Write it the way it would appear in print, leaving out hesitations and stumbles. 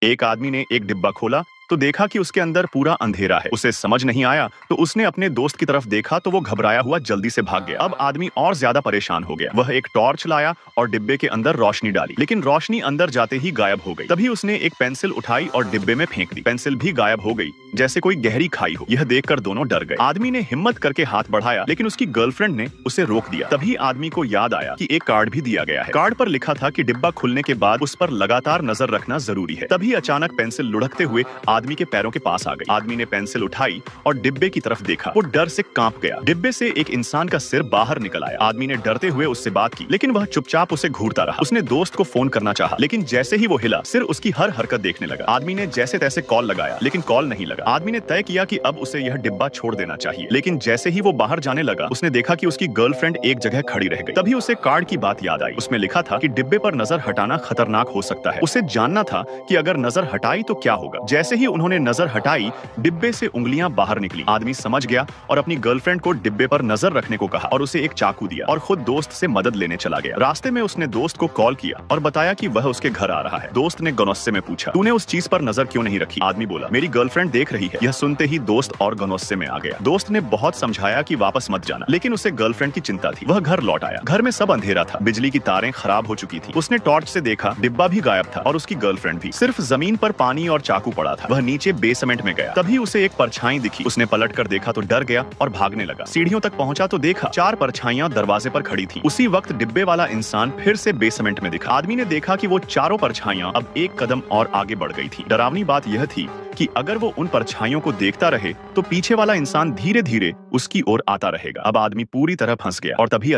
एक आदमी ने एक डिब्बा खोला तो देखा कि उसके अंदर पूरा अंधेरा है। उसे समझ नहीं आया तो उसने अपने दोस्त की तरफ देखा तो वो घबराया हुआ जल्दी से भाग गया। अब आदमी और ज्यादा परेशान हो गया। वह एक टॉर्च लाया और डिब्बे के अंदर रोशनी डाली, लेकिन रोशनी अंदर जाते ही गायब हो गई। तभी उसने एक पेंसिल उठाई और डिब्बे में फेंक दी। पेंसिल भी गायब हो गई, जैसे कोई गहरी खाई हो। यह देखकर दोनों डर गए। आदमी ने हिम्मत करके हाथ बढ़ाया, लेकिन उसकी गर्लफ्रेंड ने उसे रोक दिया। तभी आदमी को याद आया कि एक कार्ड भी दिया गया है। कार्ड पर लिखा था कि डिब्बा खुलने के बाद उस पर लगातार नजर रखना जरूरी है। तभी अचानक पेंसिल लुढ़कते हुए आदमी के पैरों के पास आ गई। आदमी ने पेंसिल उठाई और डिब्बे की तरफ देखा। वो डर से कांप गया। डिब्बे से एक इंसान का सिर बाहर निकल आया। आदमी ने डरते हुए उससे बात की, लेकिन वह चुपचाप उसे घूरता रहा। उसने दोस्त को फोन करना चाहा, लेकिन जैसे ही वो हिला, सिर उसकी हर हरकत देखने लगा। आदमी ने जैसे तैसे कॉल लगाया, लेकिन कॉल नहीं लगा। आदमी ने तय किया कि अब उसे यह डिब्बा छोड़ देना चाहिए, लेकिन जैसे ही वो बाहर जाने लगा, उसने देखा कि उसकी गर्लफ्रेंड एक जगह खड़ी रह गई। तभी उसे कार्ड की बात याद आई। उसमें लिखा था कि डिब्बे पर नजर हटाना खतरनाक हो सकता है। उसे जानना था कि अगर नजर हटाई तो क्या होगा। जैसे ही उन्होंने नजर हटाई, डिब्बे से उंगलियां बाहर निकली। आदमी समझ गया और अपनी गर्लफ्रेंड को डिब्बे पर नजर रखने को कहा और उसे एक चाकू दिया और खुद दोस्त से मदद लेने चला गया। रास्ते में उसने दोस्त को कॉल किया और बताया कि वह उसके घर आ रहा है। दोस्त ने गनौस्से में पूछा, तूने उस चीज पर नजर क्यों नहीं रखी? आदमी बोला, मेरी गर्लफ्रेंड देख रही है। यह सुनते ही दोस्त और गनौस्से में आ गया। दोस्त ने बहुत समझाया कि वापस मत जाना, लेकिन उसे गर्लफ्रेंड की चिंता थी। वह घर लौट आया। घर में सब अंधेरा था। बिजली की तारें खराब हो चुकी थी। उसने टॉर्च से देखा, डिब्बा भी गायब था और उसकी गर्लफ्रेंड भी। सिर्फ जमीन पर पानी और चाकू पड़ा था। वह नीचे बेसमेंट में गया। तभी उसे एक परछाई दिखी। उसने पलट कर देखा तो डर गया और भागने लगा। सीढ़ियों तक पहुंचा तो देखा 4 परछाइयां दरवाजे पर खड़ी थी। उसी वक्त डिब्बे वाला इंसान फिर से बेसमेंट में दिखा। आदमी ने देखा कि वो चारों परछाइयां अब एक कदम और आगे बढ़ गई थी। डरावनी बात यह थी कि अगर वो उन परछाइयों को देखता रहे तो पीछे वाला इंसान धीरे धीरे उसकी ओर आता रहेगा। अब आदमी पूरी तरह फंस गया और तभी